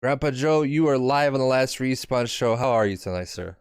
Grandpa Joe, you are live on the last Respawn show. How are you tonight, sir?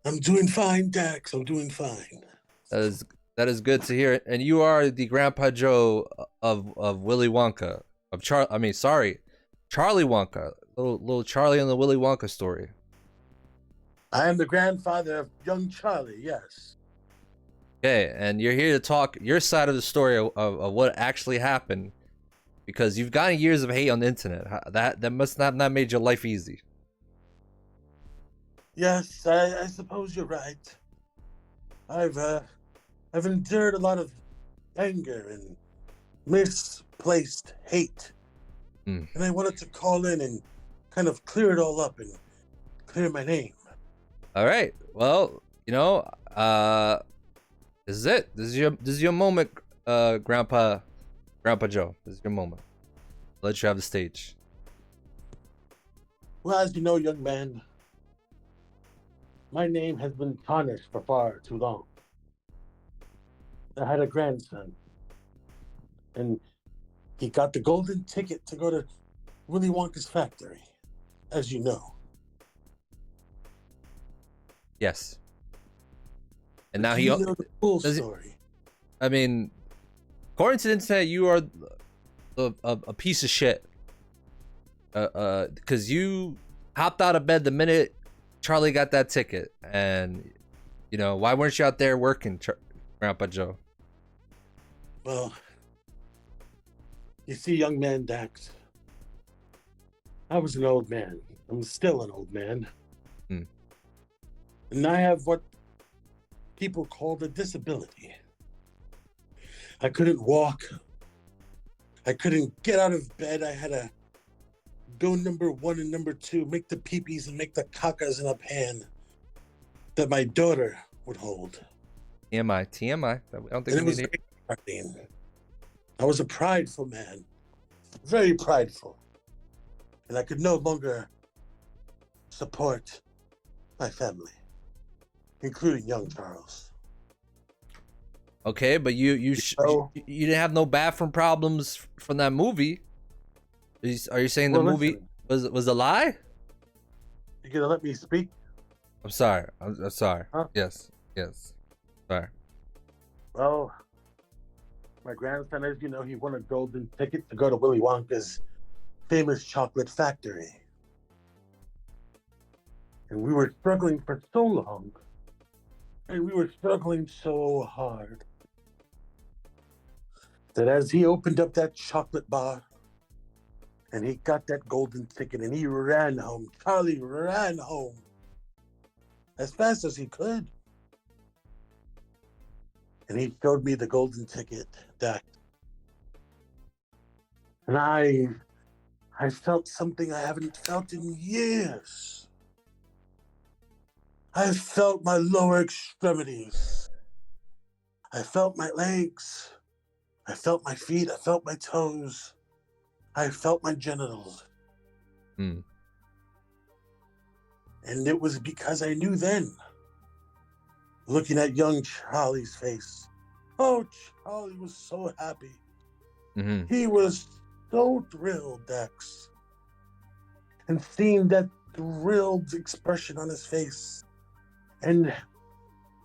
I'm doing fine, Dax. I'm doing fine. That is that is good to hear. And you are the Grandpa Joe of Willy Wonka. Charlie Wonka. Little Charlie and the Willy Wonka story. I am the grandfather of young Charlie, yes. Okay, and you're here to talk your side of the story of what actually happened because you've gotten years of hate on the internet. That must not made your life easy. Yes, I suppose you're right. I've uh I've endured a lot of anger and misplaced hate. Hmm. And I wanted to call in and kind of clear it all up and clear my name. All right. Well, this is it. This is your moment, Grandpa Joe. This is your moment. I'll let you have the stage. Well, as you know, young man, my name has been tarnished for far too long. I had a grandson, and he got the golden ticket to go to Willy Wonka's factory, as you know. Yes. And now Do he you know the full does. story? I mean, according to the internet, you are a piece of shit. Because you hopped out of bed the minute Charlie got that ticket, and why weren't you out there working, Grandpa Joe? Well, you see, young man Dax, I was an old man. I'm still an old man. Hmm. And I have what people call a disability. I couldn't walk. I couldn't get out of bed. I had to go number one and number two, make the peepees and make the cacas in a pan that my daughter would hold. TMI. I don't think And it we was need to. very frightening. I was a prideful man, very prideful. And I could no longer support my family, including young Charles. Okay, but you So, didn't have no bathroom problems from that movie. Are you saying the well, movie listen, was a lie? you gonna let me speak? I'm sorry. I'm sorry. Huh? Yes. Sorry. Well, my grandson, as you know, he won a golden ticket to go to Willy Wonka's famous chocolate factory. And we were struggling for so long. And we were struggling so hard that as he opened up that chocolate bar and he got that golden ticket and he ran home, Charlie ran home as fast as he could. And he showed me the golden ticket, Dak. And I felt something I haven't felt in years. I felt my lower extremities. I felt my legs. I felt my feet. I felt my toes. I felt my genitals. Hmm. And it was because I knew then, looking at young Charlie's face. Oh, Charlie was so happy. Mm-hmm. He was so thrilled, Dex. And seeing that thrilled expression on his face. And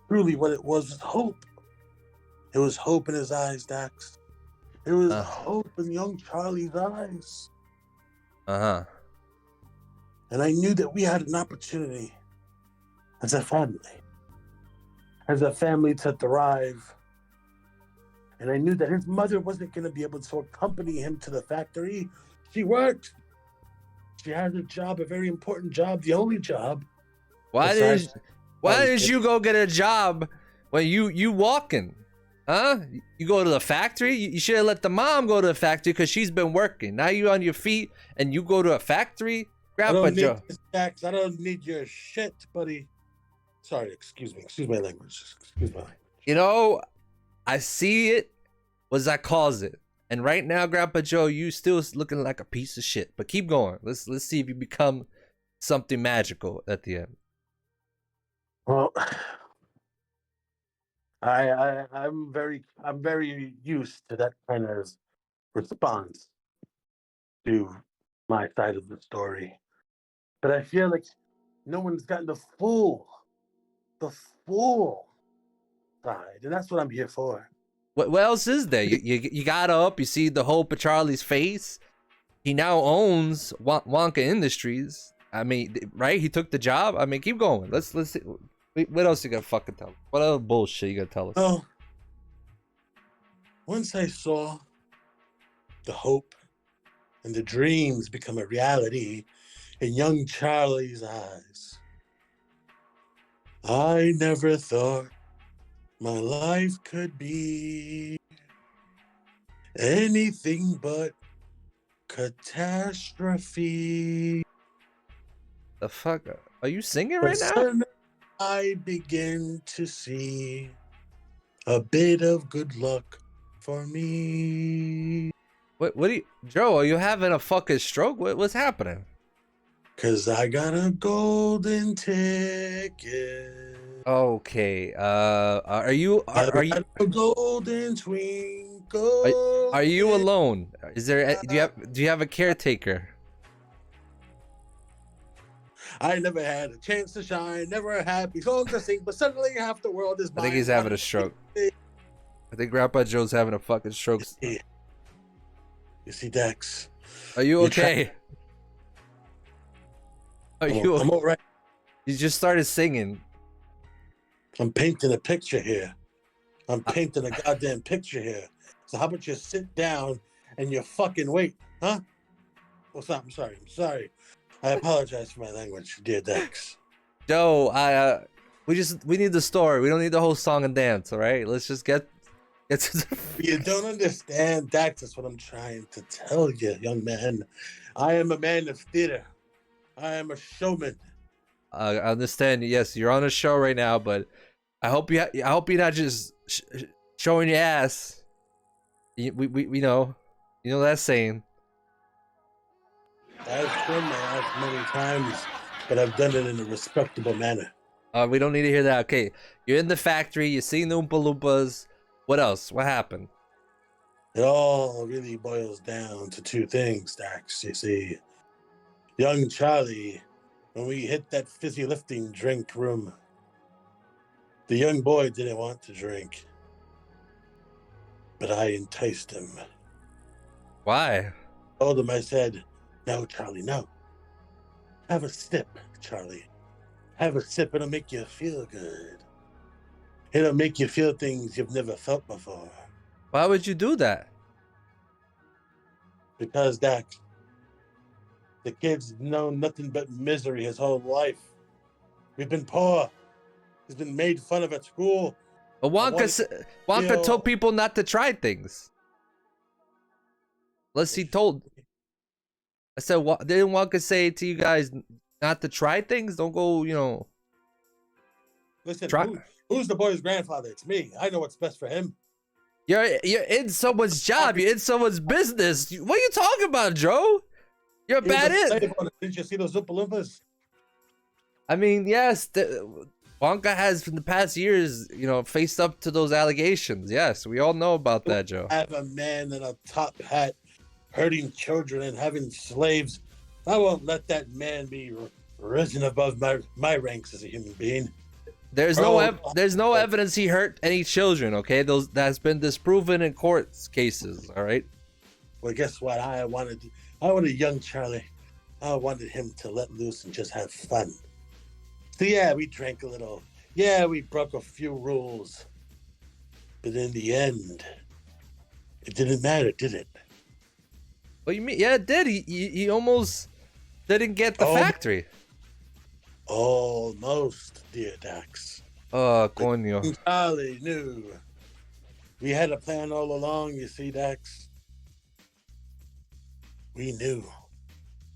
truly what it was hope. It was hope in his eyes, Dax. It was hope in young Charlie's eyes. Uh-huh. And I knew that we had an opportunity as a family to thrive. And I knew that his mother wasn't going to be able to accompany him to the factory. She worked. She had a job, a very important job, the only job. Why did you go get a job when you walking? Huh? You go to the factory? You should have let the mom go to the factory because she's been working. Now you on your feet and you go to a factory? Grandpa Joe. I don't need your shit, buddy. Sorry, excuse me. Excuse my language. Excuse my language. I see it was I cause it. And right now, Grandpa Joe, you still looking like a piece of shit. But keep going. Let's see if you become something magical at the end. Well, I'm very used to that kind of response to my side of the story. But I feel like no one's gotten the full side, and that's what I'm here for. What else is there? You got up, you see the hope of Charlie's face. He now owns Wonka Industries. I mean, right? He took the job. I mean, keep going. Let's see. What else you got fucking tell us? What other bullshit you gotta tell us? Well, once I saw the hope and the dreams become a reality in young Charlie's eyes, I never thought my life could be anything but catastrophe. The fuck? Are you singing right now? Suddenly I begin to see a bit of good luck for me. What are you, Joe? Are you having a fucking stroke? What's happening? 'Cause I got a golden ticket. Okay. Are you a golden twinkle? are you alone? Is there? Do you have a caretaker? I never had a chance to shine, never a happy song to sing, but suddenly half the world is mine. I think he's having a stroke. I think Grandpa Joe's having a fucking stroke. You see, Dex. Are you okay? I'm all right. You just started singing. I'm painting a picture here. I'm painting a goddamn picture here. So how about you sit down and you fucking wait, huh? What's up? I'm sorry. I apologize for my language, dear Dex. Joe, we need the story. We don't need the whole song and dance, all right? Let's just get to the... You don't understand, Dex. That's what I'm trying to tell you, young man. I am a man of theater. I am a showman. I understand. Yes, you're on a show right now, but I hope you're not just showing your ass. We know that saying. I've shown my ass many times, but I've done it in a respectable manner. We don't need to hear that. Okay, you're in the factory. You're seeing the Oompa Loompas. What else? What happened? It all really boils down to two things, Dax. You see, young Charlie, when we hit that fizzy lifting drink room, the young boy didn't want to drink, but I enticed him. Why? Told him, I said, "No, Charlie, no. Have a sip, Charlie. Have a sip. It'll make you feel good. It'll make you feel things you've never felt before." Why would you do that? Because, Dax, the kid's known nothing but misery his whole life. We've been poor. He's been made fun of at school. But Wonka told people not to try things. Unless he told. I said, didn't Wonka say to you guys not to try things? Don't go, Listen, who's the boy's grandfather? It's me. I know what's best for him. You're in someone's job. You're in someone's business. What are you talking about, Joe? You're a bad it. Didn't you see those Oompa Loompas? I mean, yes, Wonka has, in the past years, faced up to those allegations. Yes, we all know about that, Joe. I have a man in a top hat hurting children and having slaves. I won't let that man be risen above my ranks as a human being. There's no evidence he hurt any children, okay? That's been disproven in court cases, all right? Well, guess what? I wanted young Charlie. I wanted him to let loose and just have fun. So yeah, we drank a little. Yeah, we broke a few rules. But in the end, it didn't matter, did it? What you mean? Yeah, it did. He almost didn't get the factory. Almost, dear Dax. Oh, coño. Charlie knew. We had a plan all along, you see, Dax. We knew.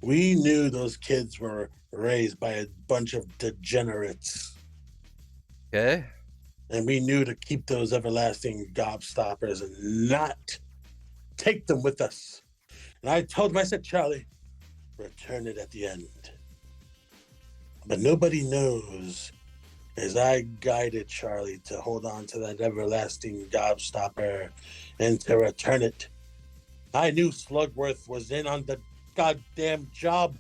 We knew those kids were raised by a bunch of degenerates. Okay. And we knew to keep those everlasting gobstoppers and not take them with us. And I told him, I said, Charlie, return it at the end. But nobody knows, as I guided Charlie to hold on to that everlasting gobstopper and to return it, I knew Slugworth was in on the goddamn job.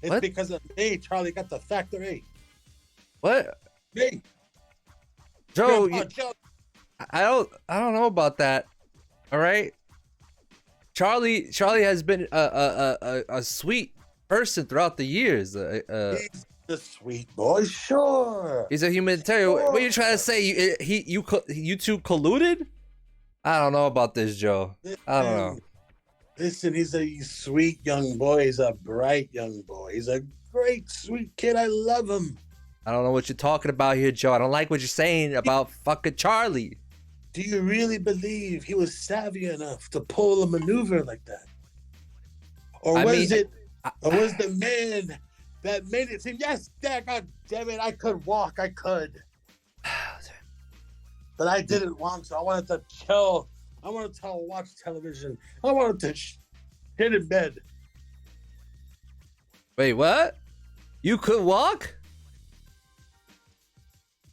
It's What? because of me. Charlie got the factory. What? Me. Joe, Grandpa Joe. I don't know about that. All right. Charlie has been a sweet person throughout the years. He's the sweet boy, sure. He's a humanitarian. What are you trying to say? You two colluded? I don't know about this, Joe. I don't know. Listen, he's a sweet young boy. He's a bright young boy. He's a great, sweet kid. I love him. I don't know what you're talking about here, Joe. I don't like what you're saying about fucking Charlie. Do you really believe he was savvy enough to pull a maneuver like that? Or was the man that made it seem, yes, Dad, God damn it, I could walk, I could. But I didn't want to. I wanted to chill. I wanted to watch television. I wanted to sit in bed. Wait, what? You could walk?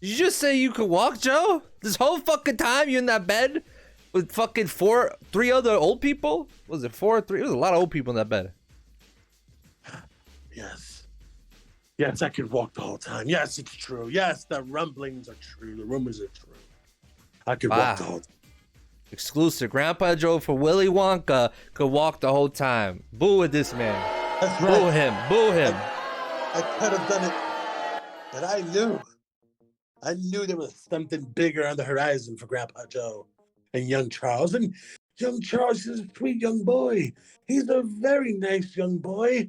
Did you just say you could walk, Joe? This whole fucking time you in that bed with fucking three other old people? Was it 4 or 3? There was a lot of old people in that bed. Yes. Yes, I could walk the whole time. Yes, it's true. Yes, the rumblings are true. The rumors are true. I could walk the whole time. Exclusive. Grandpa Joe for Willy Wonka could walk the whole time. Boo at this man. That's right. Boo him. Boo him. I could have done it. But I knew there was something bigger on the horizon for Grandpa Joe and young Charles. And young Charles is a sweet young boy. He's a very nice young boy.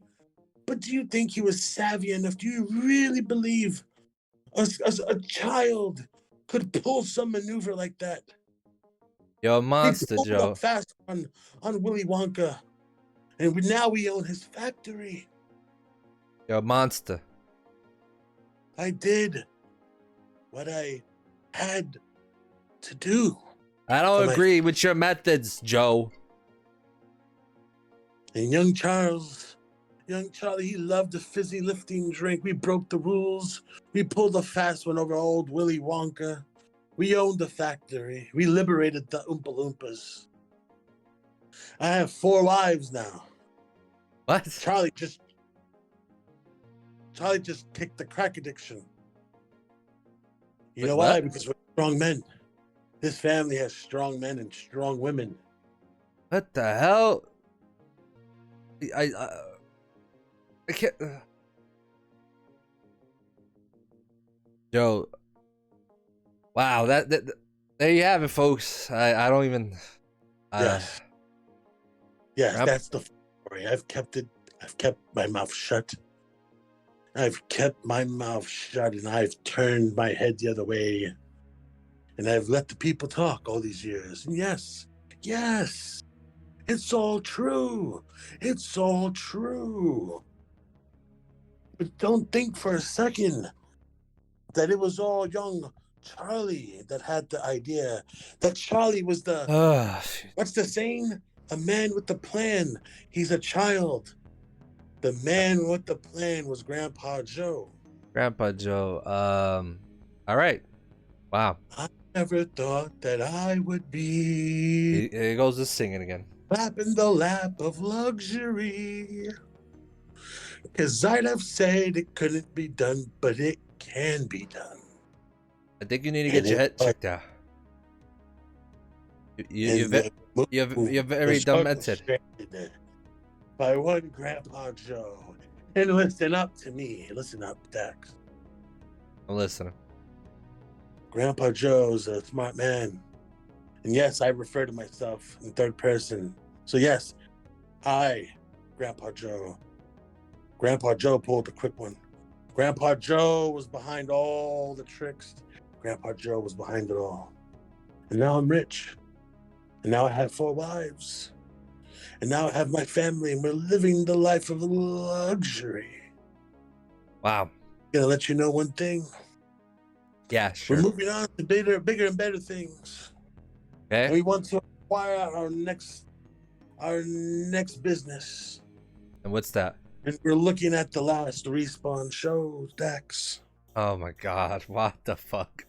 But do you think he was savvy enough? Do you really believe a child could pull some maneuver like that? You're a monster, he Joe. Up fast on Willy Wonka. And now we own his factory. You're a monster. I did what I had to do. I don't agree with your methods, Joe. And young Charlie, he loved the fizzy lifting drink. We broke the rules. We pulled a fast one over old Willy Wonka. We owned the factory. We liberated the Oompa Loompas. I have 4 wives now. What? Charlie just kicked the crack addiction. You know why? Because we're strong men. This family has strong men and strong women. What the hell? I can't. Joe. Wow, that there you have it, folks. I don't even. Yes, that's the story. I've kept my mouth shut. I've kept my mouth shut, and I've turned my head the other way, and I've let the people talk all these years. And yes, it's all true. It's all true. But don't think for a second that it was all young Charlie that had the idea. That Charlie was what's the saying? A man with the plan. He's a child. The man with the plan was Grandpa Joe. Grandpa Joe. All right. Wow. I never thought that I would be. Here goes the singing again. Lapping the lap of luxury. 'Cause I'd have said it couldn't be done, but it can be done. I think you need to get your head checked out. You're very demented. By one Grandpa Joe. And listen up to me. Listen up, Dax. I'm listening. Grandpa Joe's a smart man. And yes, I refer to myself in third person. So yes, Grandpa Joe. Grandpa Joe pulled the quick one. Grandpa Joe was behind all the tricks. Grandpa Joe was behind it all. And now I'm rich. And now I have 4 wives. And now I have my family, and we're living the life of luxury. Wow. Gonna let you know one thing. Yeah, sure. We're moving on to bigger and better things. Okay. And we want to acquire our next business. And what's that? And we're looking at the last Respawn show, Dax. Oh my God! What the fuck?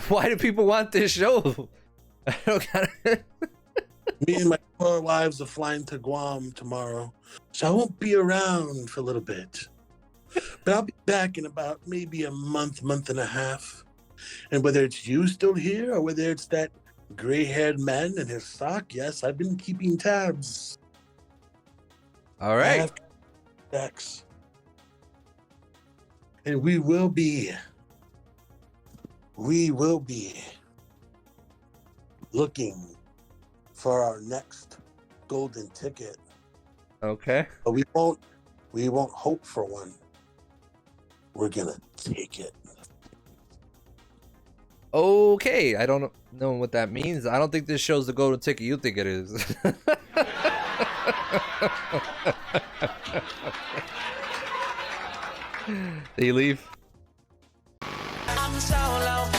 Why do people want this show? I don't got it. Me and my poor wives are flying to Guam tomorrow, so I won't be around for a little bit. But I'll be back in about maybe a month, month and a half. And whether it's you still here or whether it's that gray-haired man in his sock, yes, I've been keeping tabs. All I right. have contacts. And we will be looking for our next golden ticket. Okay. But we won't hope for one. We're gonna take it. Okay. I don't know what that means. I don't think this show's the golden ticket you think it is. Did you leave? I'm solo.